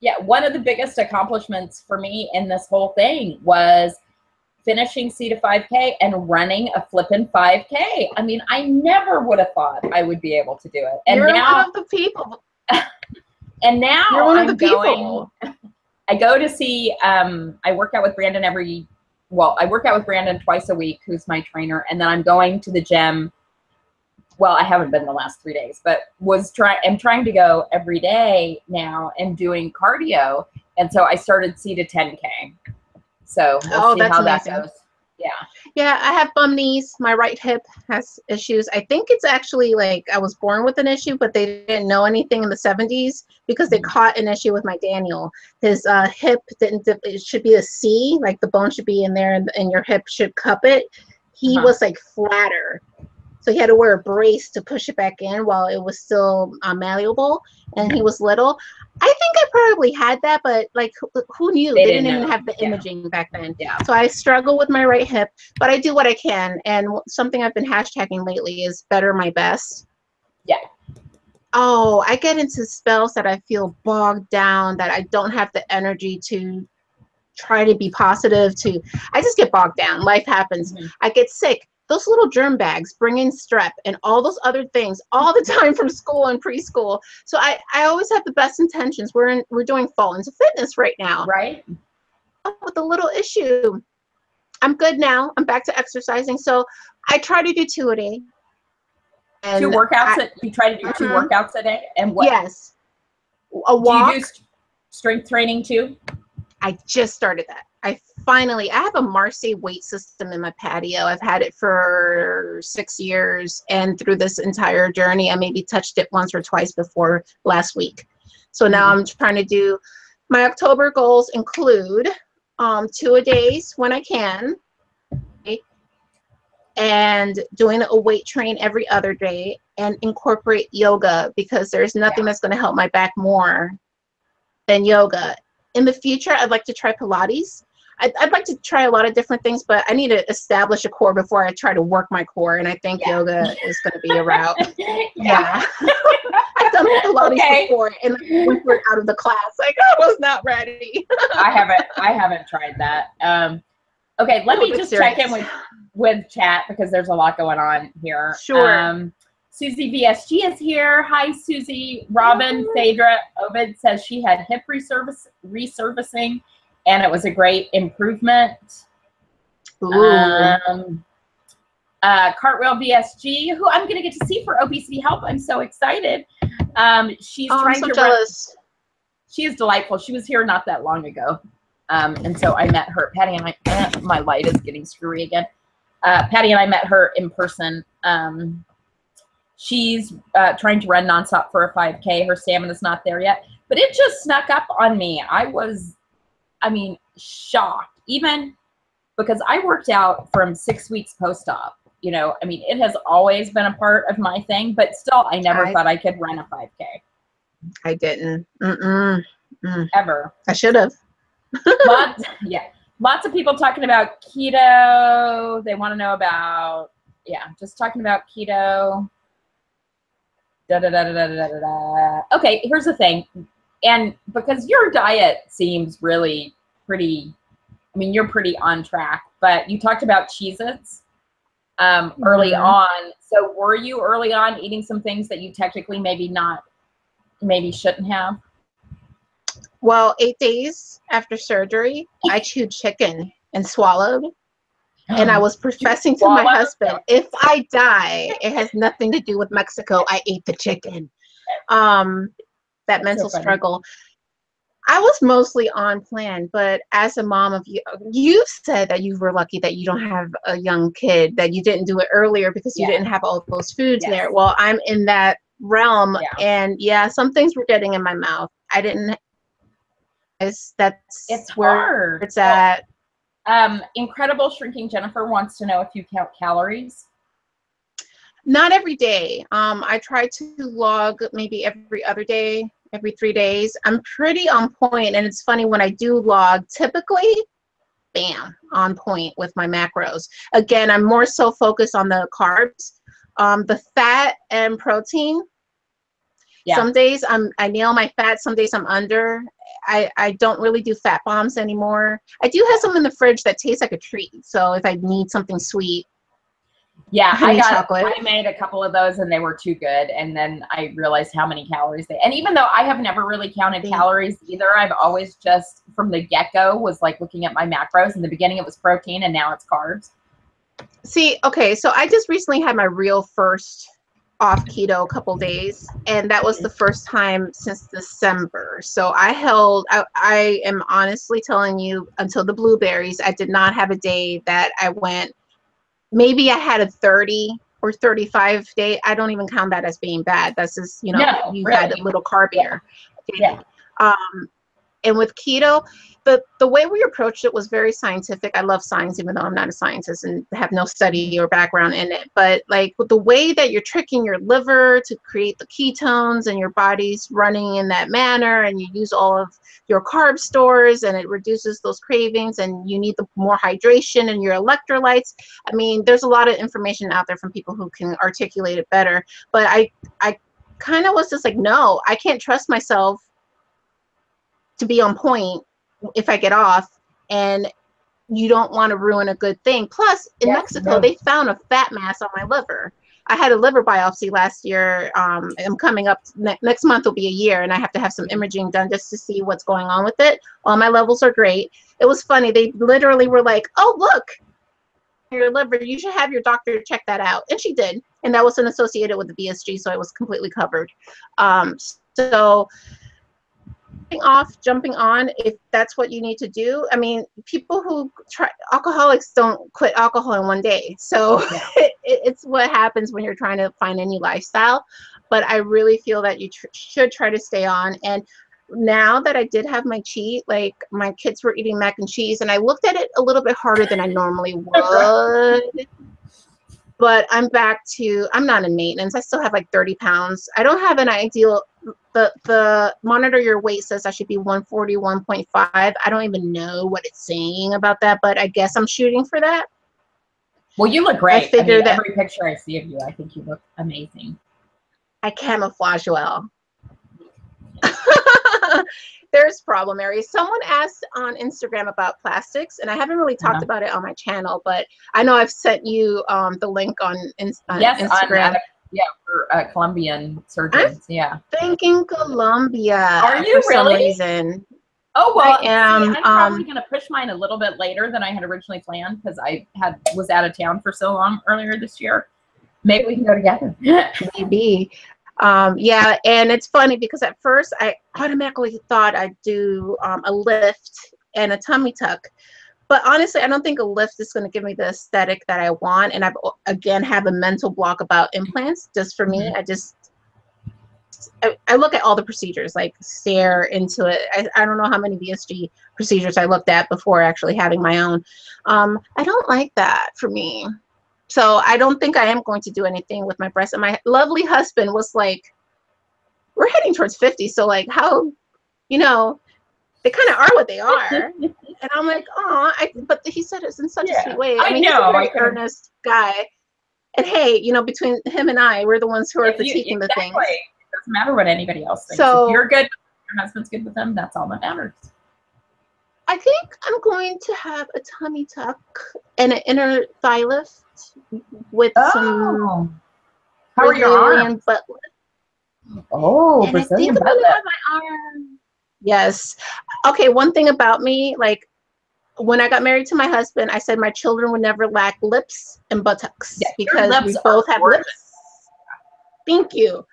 Yeah, one of the biggest accomplishments for me in this whole thing was finishing C to 5K and running a flippin' 5K. I mean, I never would have thought I would be able to do it. And You're now, one of the people. And now You're one of the people. I go to see, I work out with Brandon I work out with Brandon twice a week, who's my trainer. And then I'm going to the gym. Well, I haven't been the last 3 days, but I'm trying to go every day now and doing cardio. And so I started C to 10K. So we'll see how that goes. Yeah. Yeah, I have bum knees. My right hip has issues. I think it's actually like I was born with an issue, but they didn't know anything in the 70s because they caught an issue with my Daniel. His hip it should be a C, like the bone should be in there and your hip should cup it. He was like flatter. So he had to wear a brace to push it back in while it was still malleable, and he was little. I think I probably had that, but like, who knew? They didn't even have the imaging back then. Yeah. So I struggle with my right hip, but I do what I can. And something I've been hashtagging lately is better my best. Yeah. Oh, I get into spells that I feel bogged down, that I don't have the energy to try to be positive. I just get bogged down. Life happens. Mm-hmm. I get sick. Those little germ bags bring in strep and all those other things all the time from school and preschool. So I always have the best intentions. We're doing fall into fitness right now. Right. With a little issue. I'm good now. I'm back to exercising. So I try to do 2 a day. And 2 workouts? You try to do 2 workouts a day? And what? Yes. A walk. Do you do strength training too? I just started that. I have a Marcy weight system in my patio. I've had it for 6 years, and through this entire journey, I maybe touched it once or twice before last week. So now I'm trying to do, my October goals include 2 a days when I can, and doing a weight train every other day, and incorporate yoga, because there's nothing that's going to help my back more than yoga. In the future, I'd like to try Pilates. I'd like to try a lot of different things, but I need to establish a core before I try to work my core. And I think yoga is going to be a route. Yeah. I've done Pilates before and we were out of the class. Like, I was not ready. I haven't tried that. Okay, let me just check in with chat because there's a lot going on here. Sure. Susie VSG is here. Hi, Susie. Robin Phaedra Obed says she had hip resurfacing, and it was a great improvement. Cartwheel VSG, who I'm going to get to see for Obesity Help. I'm so excited. She's trying to jealous. She is delightful. She was here not that long ago, and so I met her. Patty and I. My light is getting screwy again. Patty and I met her in person. She's trying to run nonstop for a 5K. Her stamina's not there yet, but it just snuck up on me. I was, shocked. Even because I worked out from 6 weeks post-op. You know, I mean, it has always been a part of my thing, but still, I never thought I could run a 5K. I didn't. Ever. I should have. Lots of people talking about keto. They want to know about, just talking about keto. Okay, here's the thing. And because your diet seems really pretty, I mean, you're pretty on track, but you talked about Cheez-Its early on. So were you early on eating some things that you technically maybe shouldn't have? Well, 8 days after surgery, I chewed chicken and swallowed. And I was professing to my husband, if I die, it has nothing to do with Mexico. I ate the chicken. That mental struggle. I was mostly on plan, but as a mom of you said that you were lucky that you don't have a young kid, that you didn't do it earlier because you didn't have all those foods there. Well, I'm in that realm, and some things were getting in my mouth. I didn't. It's where hard. It's at. Incredible Shrinking Jennifer wants to know if you count calories. Not every day. I try to log maybe every other day, every 3 days. I'm pretty on point, and it's funny when I do log, typically, bam, on point with my macros. Again, I'm more so focused on the carbs, the fat and protein. Some days I nail my fat, some days I'm under. I don't really do fat bombs anymore. I do have some in the fridge that taste like a treat. So if I need something sweet, chocolate. I made a couple of those and they were too good. And then I realized how many calories and even though I have never really counted calories either, I've always just from the get-go was like looking at my macros. In the beginning it was protein and now it's carbs. See, okay, so I just recently had my real first off keto a couple days, and that was the first time since December. So I am honestly telling you, until the blueberries, I did not have a day that I went, maybe I had a 30 or 35 day. I don't even count that as being bad. That's just, you had a little carbier. And with keto, the way we approached it was very scientific. I love science, even though I'm not a scientist and have no study or background in it. But like with the way that you're tricking your liver to create the ketones and your body's running in that manner, and you use all of your carb stores and it reduces those cravings, and you need the more hydration and your electrolytes. I mean, there's a lot of information out there from people who can articulate it better. But I kind of was just like, no, I can't trust myself to be on point if I get off, and you don't want to ruin a good thing. Plus, in Mexico, they found a fat mass on my liver. I had a liver biopsy last year. I'm coming up next month will be a year, and I have to have some imaging done just to see what's going on with it. All my levels are great. It was funny. They literally were like, "Oh, look, your liver. You should have your doctor check that out," and she did, and that wasn't associated with the VSG, so it was completely covered. So jumping on, if that's what you need to do. I mean, people who alcoholics don't quit alcohol in one day. So it's what happens when you're trying to find a new lifestyle. But I really feel that you should try to stay on. And now that I did have my cheat, like my kids were eating mac and cheese, and I looked at it a little bit harder than I normally would. But I'm back to, I'm not in maintenance. I still have like 30 pounds. I don't have an ideal, the monitor your weight says I should be 141.5. I don't even know what it's saying about that, but I guess I'm shooting for that. Well, you look great. I figured that every picture I see of you, I think you look amazing. I camouflage well. There's problem areas. Someone asked on Instagram about plastics, and I haven't really talked about it on my channel, but I know I've sent you the link on Instagram. For Colombian surgeons. Thinking Colombia. Are you for really? Some reason. Oh, well, I am. I'm probably going to push mine a little bit later than I had originally planned because I was out of town for so long earlier this year. Maybe we can go together. Maybe. And it's funny because at first I automatically thought I'd do a lift and a tummy tuck. But honestly, I don't think a lift is going to give me the aesthetic that I want. And I've, again, have a mental block about implants. Just for me, I look at all the procedures, like stare into it. I don't know how many VSG procedures I looked at before actually having my own. I don't like that for me. So I don't think I am going to do anything with my breasts. And my lovely husband was like, we're heading towards 50. So like how, you know, they kind of are what they are. And I'm like, oh, but he said it's in such a sweet way. I mean, he's a very earnest guy. And hey, you know, between him and I, we're the ones who are critiquing the things. It doesn't matter what anybody else thinks. So, if you're good, your husband's good with them, that's all that matters. I think I'm going to have a tummy tuck and an inner thigh lift with some how are your arms? Butt lift. Oh, and Brazilian I think butt I'm lift. gonna have my arm. Yes. Okay, one thing about me, like when I got married to my husband, I said my children would never lack lips and buttocks because we both have lips. Thank you.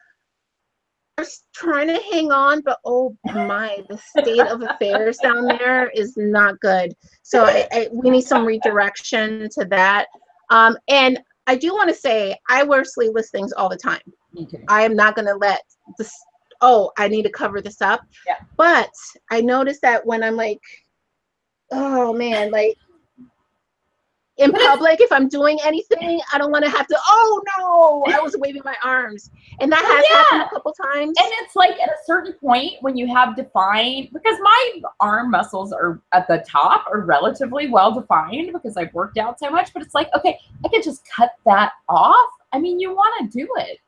I was trying to hang on, but oh my, the state of affairs down there is not good. So we need some redirection to that. And I do want to say I wear sleeveless things all the time. I am not going to let this, I need to cover this up. Yeah. But I noticed that when I'm like, oh man, like in public, if I'm doing anything, I don't want to have to, oh no, I was waving my arms. And that has happened a couple times. And it's like at a certain point when you have defined, because my arm muscles are at the top are relatively well defined because I've worked out so much, but it's like, okay, I can just cut that off. I mean, you want to do it.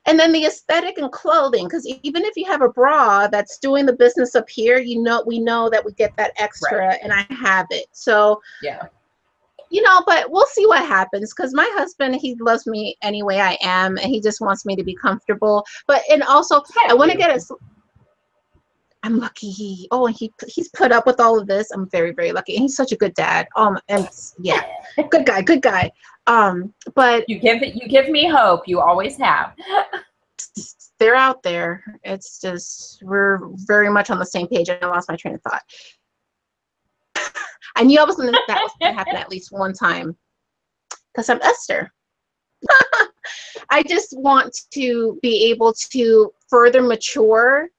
And then the aesthetic and clothing, because even if you have a bra that's doing the business up here, you know, we know that we get that extra, and I have it. So, you know, but we'll see what happens, because my husband, he loves me any way I am, and he just wants me to be comfortable. But, and also, I want to get a, I'm lucky. Oh, and he's put up with all of this. I'm very, very lucky. And he's such a good dad. And yeah, good guy. But you give me hope. You always have. They're out there. It's just, we're very much on the same page. I lost my train of thought. I knew that was going to happen at least one time because I'm Esther. I just want to be able to further mature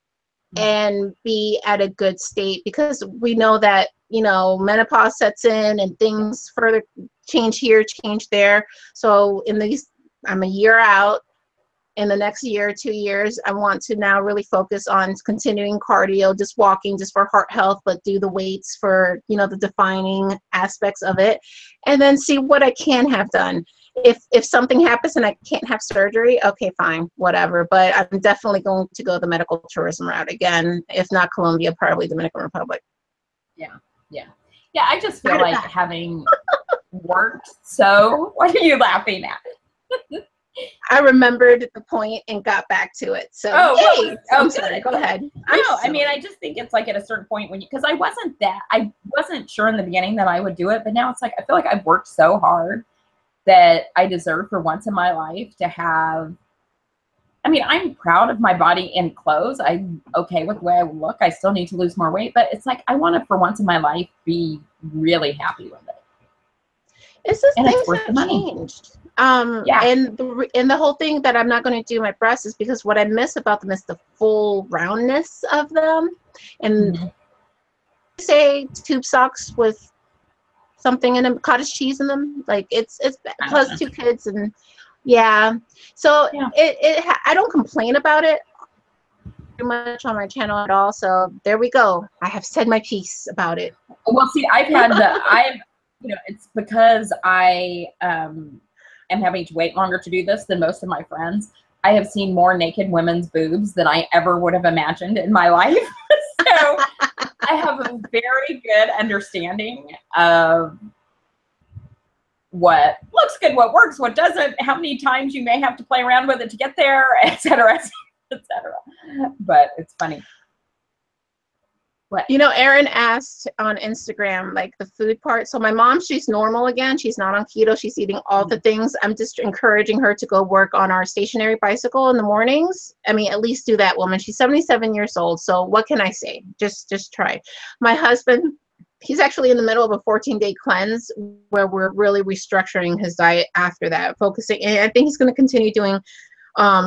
and be at a good state, because we know that, you know, menopause sets in and things further change here, change there. So in these, I'm a year out. In the next year, 2 years, I want to now really focus on continuing cardio, just walking, just for heart health, but do the weights for, you know, the defining aspects of it, and then see what I can have done. If something happens and I can't have surgery, okay, fine, whatever. But I'm definitely going to go the medical tourism route again. If not Colombia, probably Dominican Republic. Yeah. I just feel like having worked. So what are you laughing at? I remembered the point and got back to it. So, I'm sorry. Go ahead. I mean, I just think it's like at a certain point when because I wasn't sure in the beginning that I would do it, but now it's like I feel like I've worked so hard that I deserve for once in my life to have. I mean, I'm proud of my body in clothes. I'm okay with the way I look. I still need to lose more weight, but it's like I want to, for once in my life, be really happy with it. It's just things have changed. And the whole thing that I'm not going to do my breasts is because what I miss about them is the full roundness of them. And say tube socks with something in them, cottage cheese in them, like it's plus 2 kids, and so I don't complain about it too much on my channel at all. So there we go. I have said my piece about it. Well, see, it's because I am having to wait longer to do this than most of my friends. I have seen more naked women's boobs than I ever would have imagined in my life. So I have a very good understanding of what looks good, what works, what doesn't, how many times you may have to play around with it to get there, et cetera, et cetera. But it's funny. What? You know, Erin asked on Instagram, like the food part. So my mom, she's normal again. She's not on keto. She's eating all the things. I'm just encouraging her to go work on our stationary bicycle in the mornings. I mean, at least do that, woman. She's 77 years old. So what can I say? Just try. My husband, he's actually in the middle of a 14-day cleanse where we're really restructuring his diet after that, focusing. And I think he's going to continue doing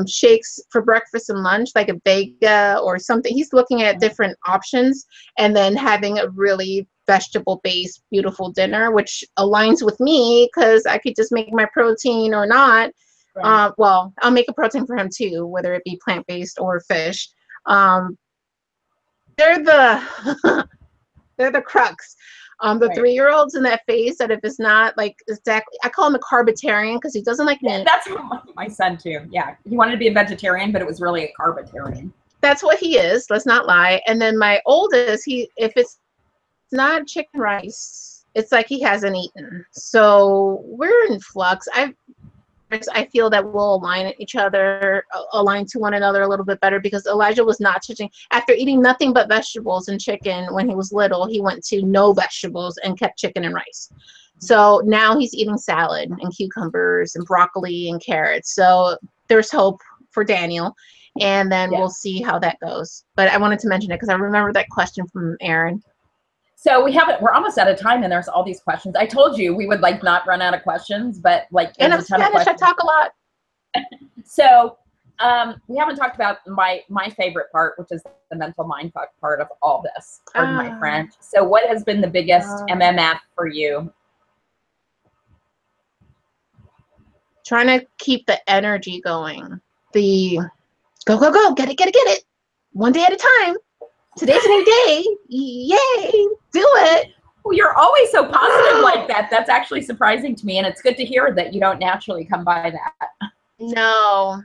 shakes for breakfast and lunch, like a Vega or something. He's looking at different options, and then having a really vegetable-based, beautiful dinner, which aligns with me because I could just make my protein or not. Right. Well, I'll make a protein for him too, whether it be plant-based or fish. They're the they're the crux. The Right. 3-year-olds in that phase that if it's not like exactly, I call him a carbitarian because he doesn't like meat. That's my son too. Yeah, he wanted to be a vegetarian, but it was really a carbitarian. That's what he is. Let's not lie. And then my oldest, if it's not chicken rice, it's like he hasn't eaten. So we're in flux. I feel that we'll align to one another a little bit better, because Elijah was not touching. After eating nothing but vegetables and chicken when he was little, he went to no vegetables and kept chicken and rice. So now he's eating salad and cucumbers and broccoli and carrots. So there's hope for Daniel. And then we'll see how that goes. But I wanted to mention it because I remember that question from Aaron. So we're almost out of time, and there's all these questions. I told you we would like not run out of questions, but like and I'm Spanish, I talk a lot. So we haven't talked about my favorite part, which is the mental mindfuck part of all this, pardon my French. So what has been the biggest MMF for you? Trying to keep the energy going. The go, get it. One day at a time. Today's a new day. Yay, do it. Well, you're always so positive like that. That's actually surprising to me. And it's good to hear that you don't naturally come by that. No,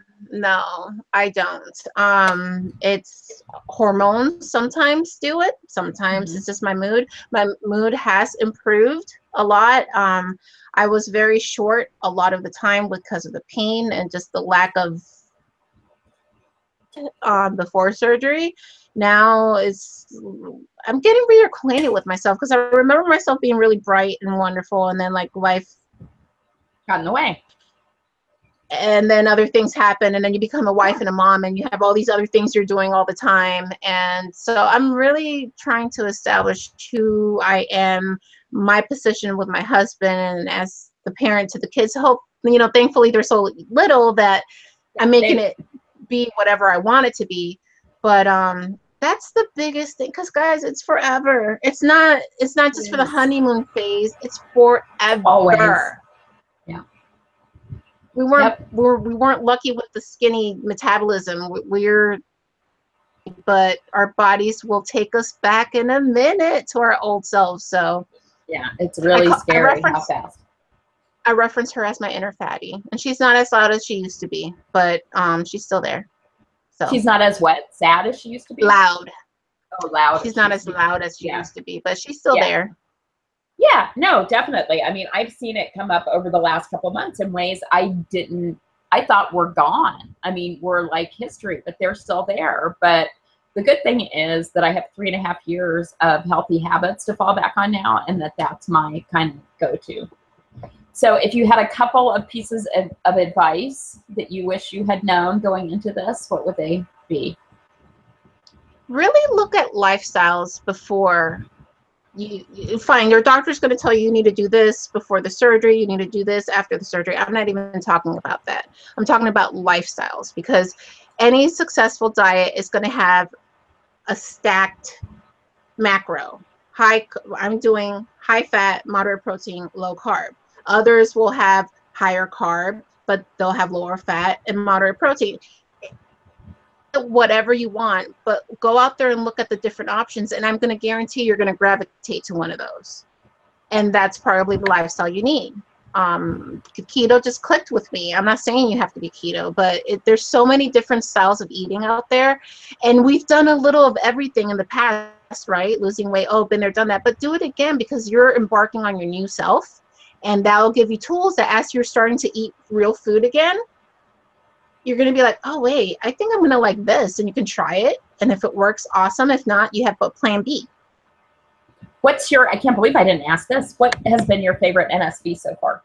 I don't. It's hormones sometimes do it. Sometimes it's just my mood. My mood has improved a lot. I was very short a lot of the time because of the pain and just the lack of before surgery. Now I'm getting reacquainted with myself, because I remember myself being really bright and wonderful, and then like life got in the way. And then other things happen, and then you become a wife and a mom, and you have all these other things you're doing all the time. And so I'm really trying to establish who I am, my position with my husband, and as the parent to the kids. Hope, thankfully they're so little that I'm making it be whatever I want it to be. But that's the biggest thing, because guys, it's forever. It's not just for the honeymoon phase. It's forever. Always. Yeah. We weren't lucky with the skinny metabolism. But our bodies will take us back in a minute to our old selves. So yeah, it's really scary how fast. I reference her as my inner fatty, and she's not as loud as she used to be, but she's still there. So she's not as sad as she used to be? Loud. Oh, loud. She's not as loud as she used to be, but she's still there. Yeah, no, definitely. I mean, I've seen it come up over the last couple of months in ways I thought were gone. I mean, we're like history, but they're still there. But the good thing is that I have 3.5 years of healthy habits to fall back on now, and that's my kind of go-to. So if you had a couple of pieces of advice that you wish you had known going into this, what would they be? Really look at lifestyles before you find your doctor's going to tell you need to do this before the surgery, you need to do this after the surgery. I'm not even talking about that. I'm talking about lifestyles, because any successful diet is going to have a stacked macro. I'm doing high fat, moderate protein, low carb. Others will have higher carb, but they'll have lower fat and moderate protein. Whatever you want, but go out there and look at the different options, and I'm going to guarantee you're going to gravitate to one of those. And that's probably the lifestyle you need. Keto just clicked with me. I'm not saying you have to be keto, but there's so many different styles of eating out there, and we've done a little of everything in the past, right? Losing weight, been there, done that, but do it again, because you're embarking on your new self. And that'll give you tools that as you're starting to eat real food again, you're going to be like, oh, wait, I think I'm going to like this. And you can try it. And if it works, awesome. If not, you have plan B. I can't believe I didn't ask this. What has been your favorite NSV so far?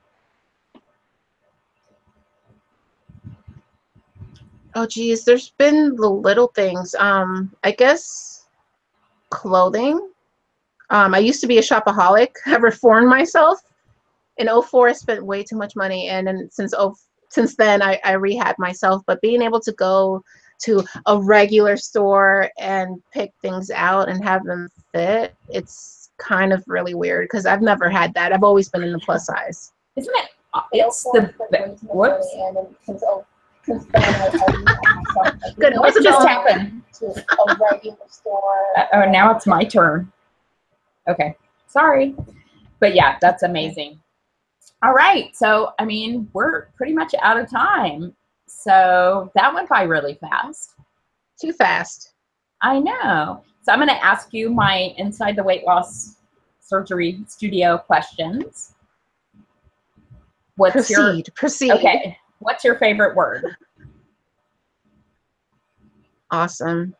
Oh, geez, there's been the little things. I guess clothing. I used to be a shopaholic. I reformed myself. In 2004, I spent way too much money. And then since since then I rehabbed myself, but being able to go to a regular store and pick things out and have them fit, it's kind of really weird because I've never had that. I've always been in the plus size. Isn't it? It's the whoops. Good. What just happened? To a regular store. Oh, now it's my turn. Okay, sorry, but yeah, that's amazing. All right, so I mean, we're pretty much out of time. So that went by really fast. Too fast. I know. So I'm going to ask you my inside the weight loss surgery studio questions. Proceed. Okay. What's your favorite word? Awesome.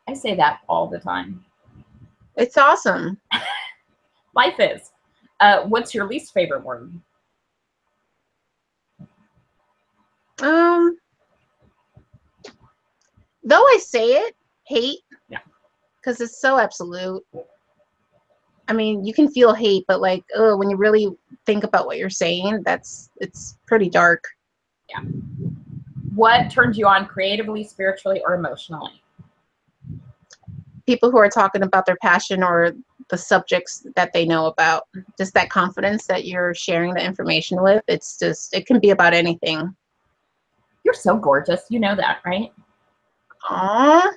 I say that all the time. It's awesome. Life is. What's your least favorite word? Though I say it, hate. Yeah. Because it's so absolute. I mean, you can feel hate, but like, oh, when you really think about what you're saying, it's pretty dark. Yeah. What turns you on creatively, spiritually, or emotionally? People who are talking about their passion or the subjects that they know about. Just that confidence that you're sharing the information with. It's just, it can be about anything. You're so gorgeous. You know that, right? Aww.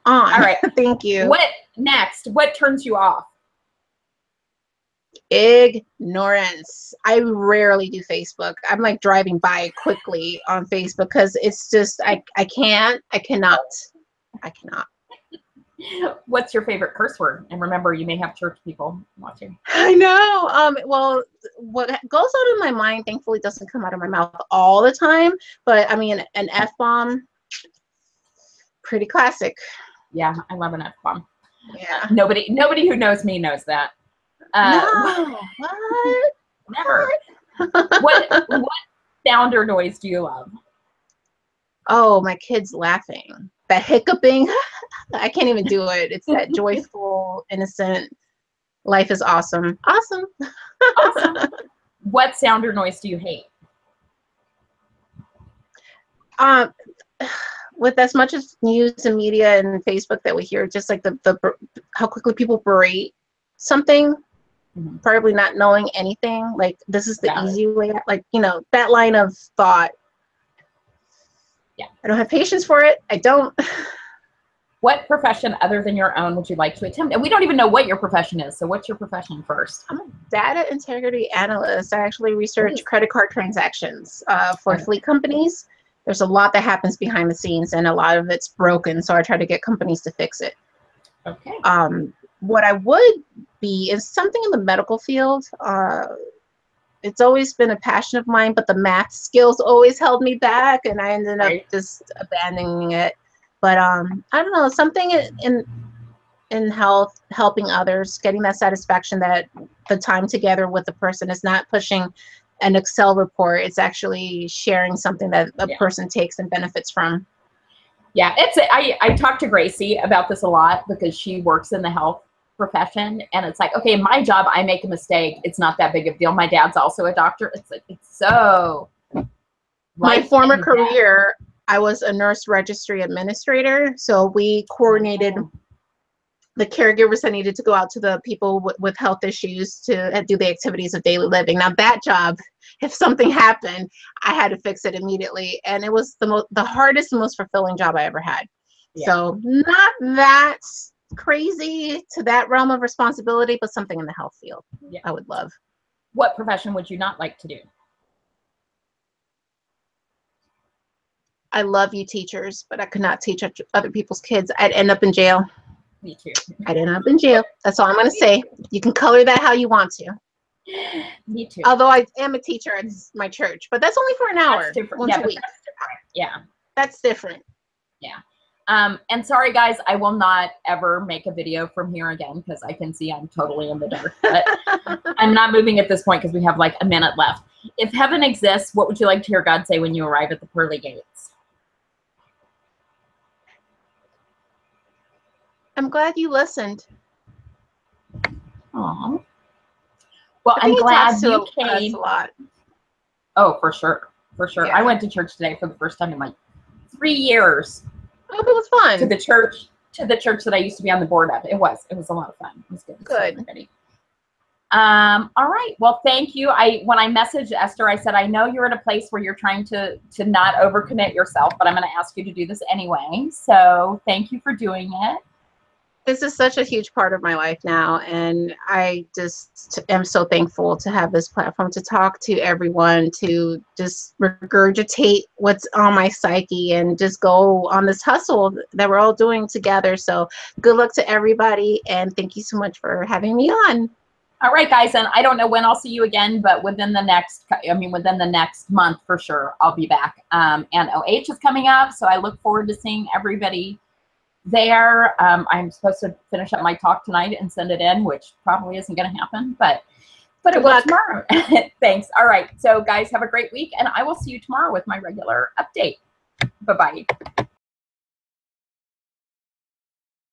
All right. Thank you. What next? What turns you off? Ignorance. I rarely do Facebook. I'm like driving by quickly on Facebook because it's just, I cannot. What's your favorite curse word? And remember, you may have church people watching. I know. Well, what goes out of my mind, thankfully, doesn't come out of my mouth all the time. But I mean, an F-bomb, pretty classic. Yeah, I love an F-bomb. Yeah. Nobody who knows me knows that. No. What? Never. What sound or noise do you love? Oh, my kids laughing. That hiccuping. I can't even do it. It's that joyful, innocent. Life is awesome. Awesome. Awesome. What sound or noise do you hate? With as much as news and media and Facebook that we hear, just like the how quickly people berate something, probably not knowing anything. Like, this is the easy way. Like, you know, that line of thought. Yeah. I don't have patience for it. I don't. What profession other than your own would you like to attempt? And we don't even know what your profession is. So what's your profession first? I'm a data integrity analyst. I actually research credit card transactions for fleet companies. There's a lot that happens behind the scenes and a lot of it's broken. So I try to get companies to fix it. Okay. What I would be is something in the medical field. It's always been a passion of mine, but the math skills always held me back, and I ended up just abandoning it. But I don't know, something in health, helping others, getting that satisfaction that the time together with the person is not pushing an Excel report. It's actually sharing something that a person takes and benefits from. Yeah, I talk to Gracie about this a lot because she works in the health profession, and it's like, okay, in my job, I make a mistake. It's not that big of a deal. My dad's also a doctor. It's like, it's so. My former career, I was a nurse registry administrator. So we coordinated the caregivers that needed to go out to the people with health issues to do the activities of daily living. Now that job, if something happened, I had to fix it immediately. And it was the hardest and most fulfilling job I ever had. Yeah. So not that crazy to that realm of responsibility, but something in the health field. Yeah, I would love. What profession would you not like to do? I love you teachers, but I could not teach other people's kids. I'd end up in jail. Me too. I'd end up in jail. That's all I'm going to say. You can color that how you want to. Me too. Although I am a teacher at my church, but that's only for an hour. Once a week. That's different. Yeah. That's different. Yeah. And sorry guys, I will not ever make a video from here again because I can see I'm totally in the dark. But I'm not moving at this point because we have like a minute left. If heaven exists, what would you like to hear God say when you arrive at the pearly gates? I'm glad you listened. Aww. Well, I'm glad you came. A lot. Oh, for sure. For sure. Yeah. I went to church today for the first time in like 3 years. I hope it was fun. To the church that I used to be on the board of. It was a lot of fun. It was good. Good. Everybody. All right. Well, thank you. When I messaged Esther, I said, I know you're at a place where you're trying to not overcommit yourself, but I'm going to ask you to do this anyway. So thank you for doing it. This is such a huge part of my life now, and I just am so thankful to have this platform to talk to everyone, to just regurgitate what's on my psyche and just go on this hustle that we're all doing together. So good luck to everybody, and thank you so much for having me on. All right, guys, and I don't know when I'll see you again, but within the next month for sure, I'll be back. And OH is coming up, so I look forward to seeing everybody there. I'm supposed to finish up my talk tonight and send it in, which probably isn't going to happen, but it will tomorrow. Thanks. All right, so guys, have a great week, and I will see you tomorrow with my regular update. Bye-bye.